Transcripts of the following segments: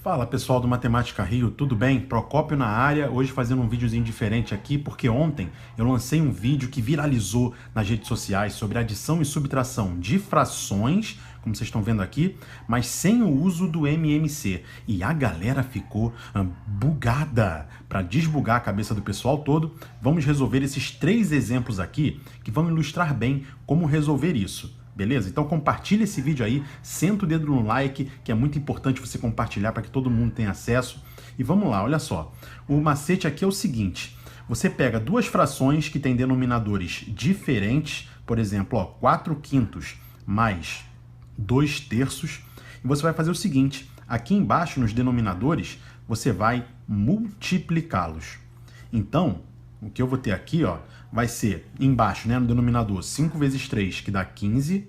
Fala pessoal do Matemática Rio, tudo bem? Procópio na área, hoje fazendo um videozinho diferente aqui, porque ontem eu lancei um vídeo que viralizou nas redes sociais sobre adição e subtração de frações, como vocês estão vendo aqui, mas sem o uso do MMC. E a galera ficou bugada. Para desbugar a cabeça do pessoal todo, vamos resolver esses 3 exemplos aqui que vão ilustrar bem como resolver isso. Beleza? Então compartilha esse vídeo aí, senta o dedo no like, que é muito importante você compartilhar para que todo mundo tenha acesso. E vamos lá, olha só. O macete aqui é o seguinte, você pega 2 frações que têm denominadores diferentes, por exemplo, ó, 4/5 mais 2/3, e você vai fazer o seguinte, aqui embaixo nos denominadores, você vai multiplicá-los. Então, o que eu vou ter aqui, ó, vai ser embaixo, né, no denominador, 5 vezes 3, que dá 15.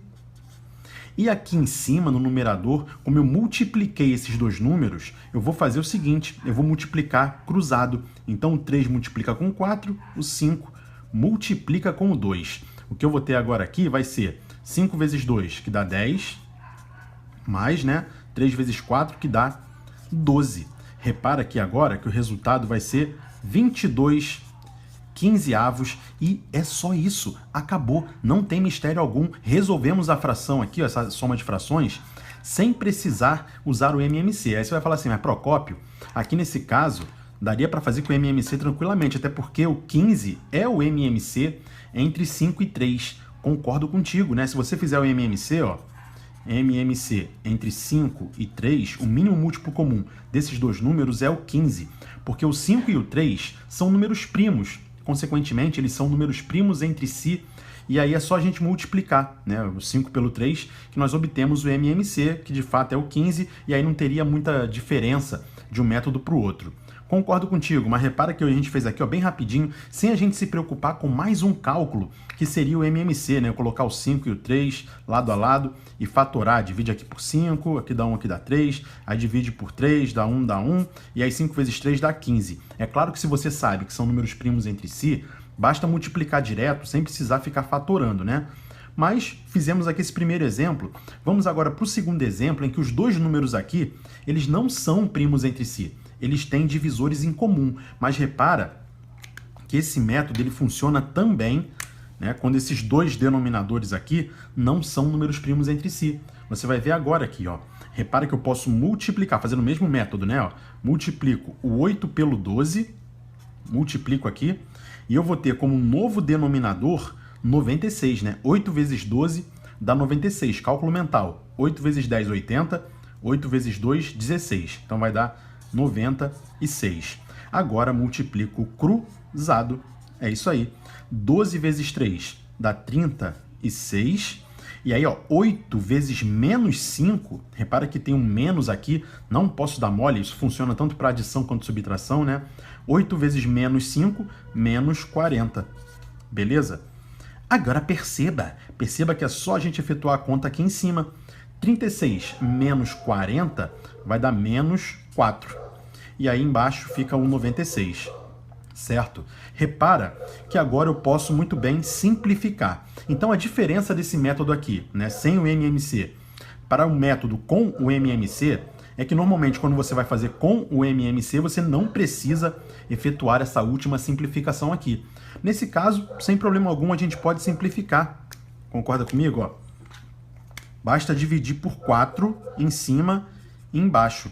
E aqui em cima, no numerador, como eu multipliquei esses 2 números, eu vou fazer o seguinte, eu vou multiplicar cruzado. Então, o 3 multiplica com 4, o 5 multiplica com o 2. O que eu vou ter agora aqui vai ser 5 vezes 2, que dá 10, mais, né, 3 vezes 4, que dá 12. Repara aqui agora que o resultado vai ser 22/15, e é só isso, acabou, não tem mistério algum, resolvemos a fração aqui, essa soma de frações, sem precisar usar o MMC. Aí você vai falar assim, mas Procópio, aqui nesse caso, daria para fazer com o MMC tranquilamente, até porque o 15 é o MMC entre 5 e 3, concordo contigo, né? Se você fizer o MMC, ó, MMC entre 5 e 3, o mínimo múltiplo comum desses 2 números é o 15, porque o 5 e o 3 são números primos, consequentemente, eles são números primos entre si, e aí é só a gente multiplicar, né, o 5 pelo 3, que nós obtemos o MMC, que de fato é o 15, e aí não teria muita diferença de um método para o outro. Concordo contigo, mas repara que a gente fez aqui, ó, bem rapidinho, sem a gente se preocupar com mais um cálculo, que seria o MMC, né? Eu colocar o 5 e o 3 lado a lado e fatorar, divide aqui por 5, aqui dá 1, aqui dá 3, aí divide por 3, dá 1, e aí 5 vezes 3 dá 15. É claro que se você sabe que são números primos entre si, basta multiplicar direto, sem precisar ficar fatorando, né? Mas fizemos aqui esse primeiro exemplo, vamos agora para o segundo exemplo, em que os 2 números aqui, eles não são primos entre si. Eles têm divisores em comum, mas repara que esse método ele funciona também, né, quando esses 2 denominadores aqui não são números primos entre si. Você vai ver agora aqui, ó. Repara que eu posso multiplicar, fazendo o mesmo método, né? Ó. Multiplico o 8 pelo 12, multiplico aqui, e eu vou ter como novo denominador 96, né? 8 vezes 12 dá 96, cálculo mental. 8 vezes 10, 80, 8 vezes 2, 16. Então vai dar 96. Agora multiplico cruzado. É isso aí. 12 vezes 3 dá 36. E aí, ó, 8 vezes menos 5, repara que tem um menos aqui, não posso dar mole, isso funciona tanto para adição quanto subtração, né? 8 vezes menos 5, menos 40. Beleza? Agora perceba que é só a gente efetuar a conta aqui em cima. 36 menos 40 vai dar menos 4. E aí embaixo fica um 96, certo? Repara que agora eu posso muito bem simplificar. Então a diferença desse método aqui, né, sem o MMC, para o método com o MMC, é que normalmente quando você vai fazer com o MMC, você não precisa efetuar essa última simplificação aqui. Nesse caso, sem problema algum, a gente pode simplificar. Concorda comigo? Ó? Basta dividir por 4 em cima e embaixo,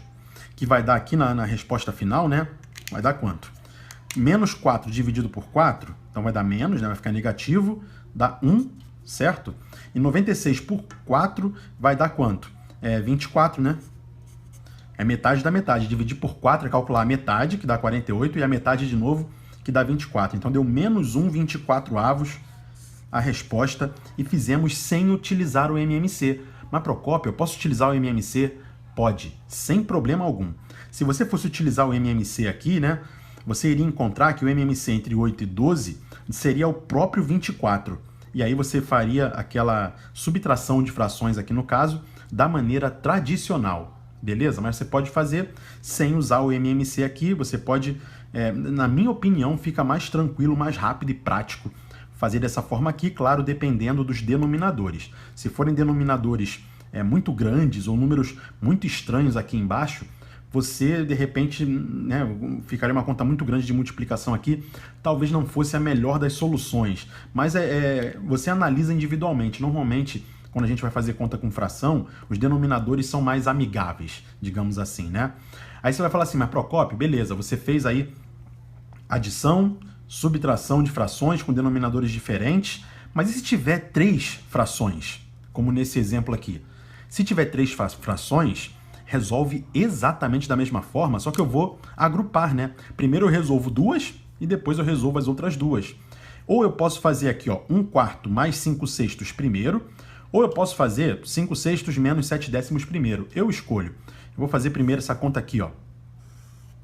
que vai dar aqui na resposta final, né? Vai dar quanto? Menos 4 dividido por 4, então vai dar menos, né? Vai ficar negativo, dá 1, certo? E 96 por 4 vai dar quanto? 24, né? É metade da metade. Dividir por 4 é calcular a metade, que dá 48, e a metade de novo, que dá 24. Então deu menos 1/24 a resposta, e fizemos sem utilizar o MMC. Mas Procópio, eu posso utilizar o MMC? Pode, sem problema algum. Se você fosse utilizar o MMC aqui, né, você iria encontrar que o MMC entre 8 e 12 seria o próprio 24. E aí você faria aquela subtração de frações aqui no caso, da maneira tradicional. Beleza? Mas você pode fazer sem usar o MMC aqui, você pode, na minha opinião, fica mais tranquilo, mais rápido e prático fazer dessa forma aqui, claro, dependendo dos denominadores. Se forem denominadores muito grandes ou números muito estranhos aqui embaixo, você, de repente, né, ficaria uma conta muito grande de multiplicação aqui, talvez não fosse a melhor das soluções, mas você analisa individualmente. Normalmente, quando a gente vai fazer conta com fração, os denominadores são mais amigáveis, digamos assim, né? Aí você vai falar assim, mas Procópio, beleza, você fez aí adição, subtração de frações com denominadores diferentes, mas e se tiver 3 frações, como nesse exemplo aqui? Se tiver 3 frações, resolve exatamente da mesma forma, só que eu vou agrupar, né? Primeiro eu resolvo 2 e depois eu resolvo as outras 2. Ou eu posso fazer aqui, ó, 1/4 mais 5/6 primeiro, ou eu posso fazer 5/6 menos 7/10 primeiro. Eu escolho. Eu vou fazer primeiro essa conta aqui, ó.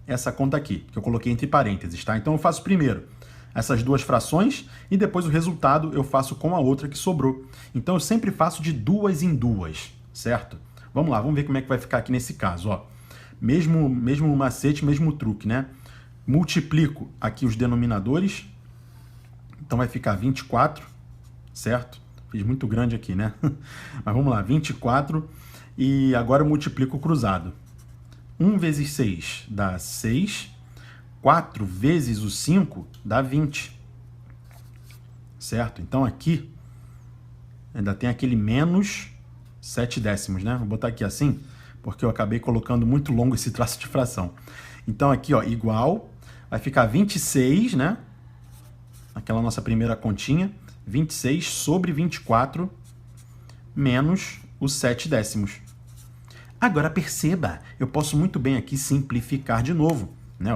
Essa conta aqui, que eu coloquei entre parênteses, tá? Então eu faço primeiro essas 2 frações e depois o resultado eu faço com a outra que sobrou. Então eu sempre faço de 2 em 2, certo? Vamos lá, vamos ver como é que vai ficar aqui nesse caso, ó. Mesmo macete, mesmo truque, né? Multiplico aqui os denominadores, então vai ficar 24, certo? Fiz muito grande aqui, né? Mas vamos lá, 24 e agora eu multiplico o cruzado. 1 vezes 6 dá 6, 4 vezes o 5 dá 20, certo? Então aqui ainda tem aquele menos 7/10, né? Vou botar aqui assim, porque eu acabei colocando muito longo esse traço de fração. Então aqui, ó, igual, vai ficar 26, né? Aquela nossa primeira continha, 26 sobre 24 menos os 7/10. Agora perceba, eu posso muito bem aqui simplificar de novo, né?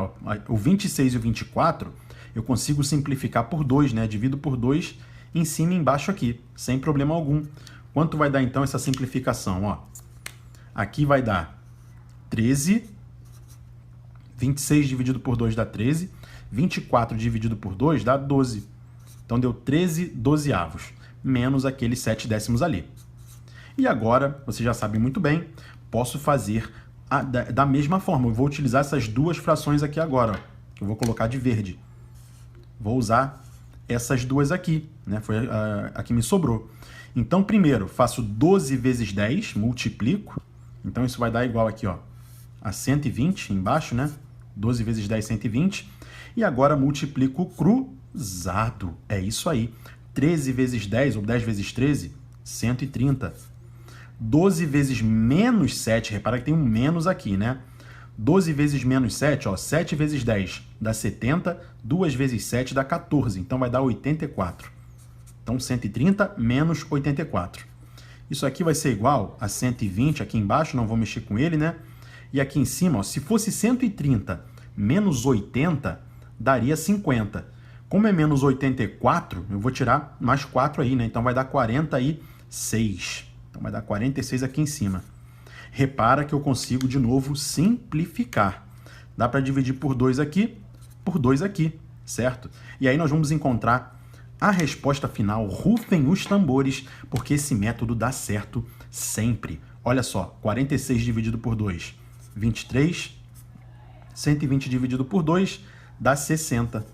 O 26 e o 24 eu consigo simplificar por 2, né? Divido por 2 em cima e embaixo aqui, sem problema algum. Quanto vai dar então essa simplificação? Ó, aqui vai dar 13, 26 dividido por 2 dá 13, 24 dividido por 2 dá 12. Então deu 13/12, menos aqueles 7/10 ali. E agora, você já sabe muito bem, posso fazer da mesma forma. Eu vou utilizar essas 2 frações aqui agora, ó, que eu vou colocar de verde. Vou usar essas 2 aqui, né? Foi a que me sobrou. Então, primeiro, faço 12 vezes 10, multiplico. Então, isso vai dar igual aqui, ó, a 120 embaixo, né? 12 vezes 10, 120. E agora, multiplico o cruzado. É isso aí. 13 vezes 10, ou 10 vezes 13, 130. 12 vezes menos 7, repara que tem um menos aqui, né? 12 vezes menos 7, ó, 7 vezes 10 dá 70, 2 vezes 7 dá 14, então vai dar 84. Então, 130 menos 84. Isso aqui vai ser igual a 120 aqui embaixo, não vou mexer com ele, né? E aqui em cima, ó, se fosse 130 menos 80, daria 50. Como é menos 84, eu vou tirar mais 4 aí, né? Então, vai dar 46. Então, vai dar 46 aqui em cima. Repara que eu consigo, de novo, simplificar. Dá para dividir por 2 aqui, certo? E aí nós vamos encontrar a resposta final. Rufem os tambores, porque esse método dá certo sempre. Olha só, 46 dividido por 2, 23. 120 dividido por 2 dá 60.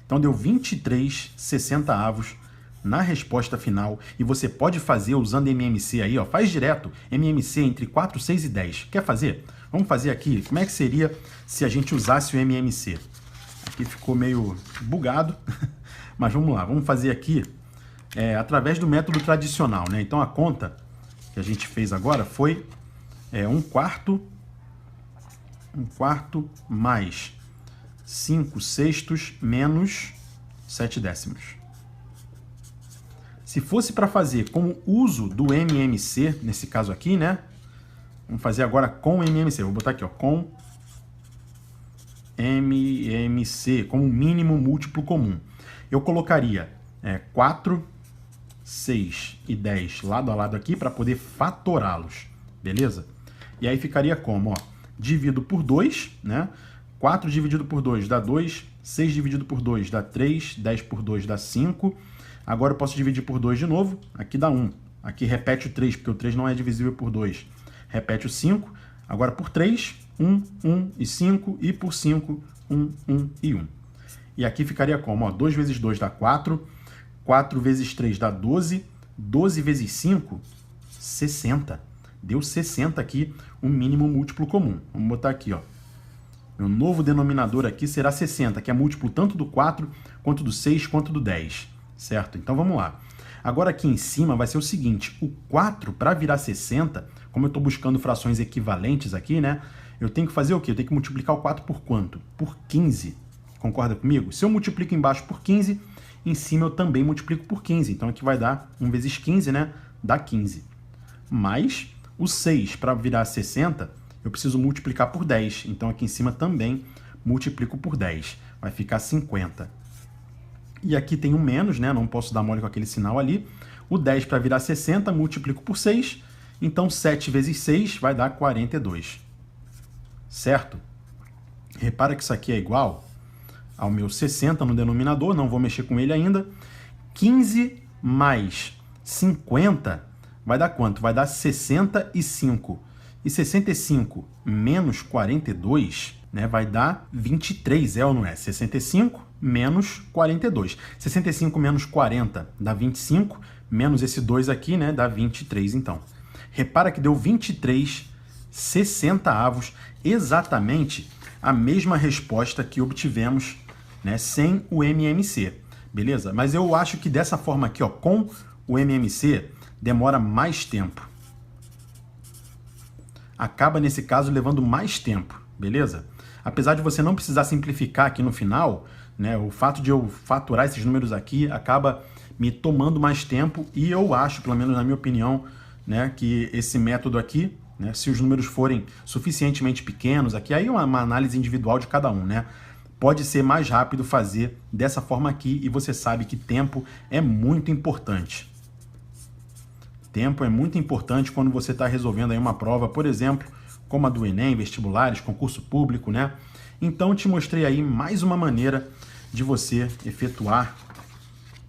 Então deu 23/60 na resposta final. E você pode fazer usando MMC aí, ó. Faz direto. MMC entre 4, 6 e 10. Quer fazer? Vamos fazer aqui. Como é que seria se a gente usasse o MMC? Aqui ficou meio bugado. Mas vamos lá, vamos fazer aqui através do método tradicional, né? Então a conta que a gente fez agora foi 1/4 mais 5/6 menos 7/10. Se fosse para fazer com o uso do MMC, nesse caso aqui, né? Vamos fazer agora com MMC. Vou botar aqui, ó, com MMC, como mínimo múltiplo comum. Eu colocaria 4, 6 e 10 lado a lado aqui para poder fatorá-los, beleza? E aí ficaria como? Ó, divido por 2, né? 4 dividido por 2 dá 2, 6 dividido por 2 dá 3, 10 por 2 dá 5. Agora eu posso dividir por 2 de novo, aqui dá 1. Aqui repete o 3, porque o 3 não é divisível por 2. Repete o 5, agora por 3, 1, 1 e 5, e por 5, 1, 1 e 1. E aqui ficaria como? Ó, 2 vezes 2 dá 4, 4 vezes 3 dá 12, 12 vezes 5, 60. Deu 60 aqui, um mínimo múltiplo comum. Vamos botar aqui, ó. Meu novo denominador aqui será 60, que é múltiplo tanto do 4, quanto do 6, quanto do 10, certo? Então vamos lá. Agora aqui em cima vai ser o seguinte, o 4 para virar 60, como eu estou buscando frações equivalentes aqui, né? Eu tenho que fazer o quê? Eu tenho que multiplicar o 4 por quanto? Por 15. Concorda comigo? Se eu multiplico embaixo por 15, em cima eu também multiplico por 15. Então aqui vai dar 1 vezes 15, né? Dá 15. Mais o 6 para virar 60, eu preciso multiplicar por 10. Então aqui em cima também multiplico por 10. Vai ficar 50. E aqui tem um menos, né? Não posso dar mole com aquele sinal ali. O 10 para virar 60, multiplico por 6. Então 7 vezes 6 vai dar 42. Certo? Repara que isso aqui é igual ao meu 60 no denominador, não vou mexer com ele ainda. 15 mais 50 vai dar quanto? Vai dar 65. E 65 menos 42, né, vai dar 23, é ou não é? 65 menos 42. 65 menos 40 dá 25, menos esse 2 aqui, né, dá 23 então. Repara que deu 23 60avos, exatamente a mesma resposta que obtivemos, né, sem o MMC, beleza? Mas eu acho que dessa forma aqui, ó, com o MMC, demora mais tempo. Acaba, nesse caso, levando mais tempo, beleza? Apesar de você não precisar simplificar aqui no final, né, o fato de eu faturar esses números aqui acaba me tomando mais tempo e eu acho, pelo menos na minha opinião, né, que esse método aqui, né, se os números forem suficientemente pequenos, aqui aí é uma análise individual de cada um, né? Pode ser mais rápido fazer dessa forma aqui e você sabe que tempo é muito importante. Tempo é muito importante quando você está resolvendo aí uma prova, por exemplo, como a do Enem, vestibulares, concurso público, né? Então, te mostrei aí mais uma maneira de você efetuar,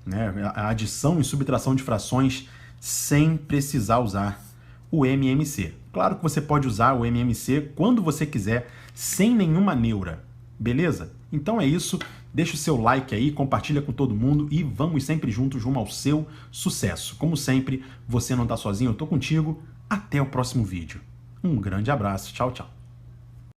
né, a adição e subtração de frações sem precisar usar o MMC. Claro que você pode usar o MMC quando você quiser, sem nenhuma neura, beleza? Então é isso. Deixa o seu like aí, compartilha com todo mundo e vamos sempre juntos rumo ao seu sucesso. Como sempre, você não está sozinho, eu estou contigo. Até o próximo vídeo. Um grande abraço. Tchau, tchau.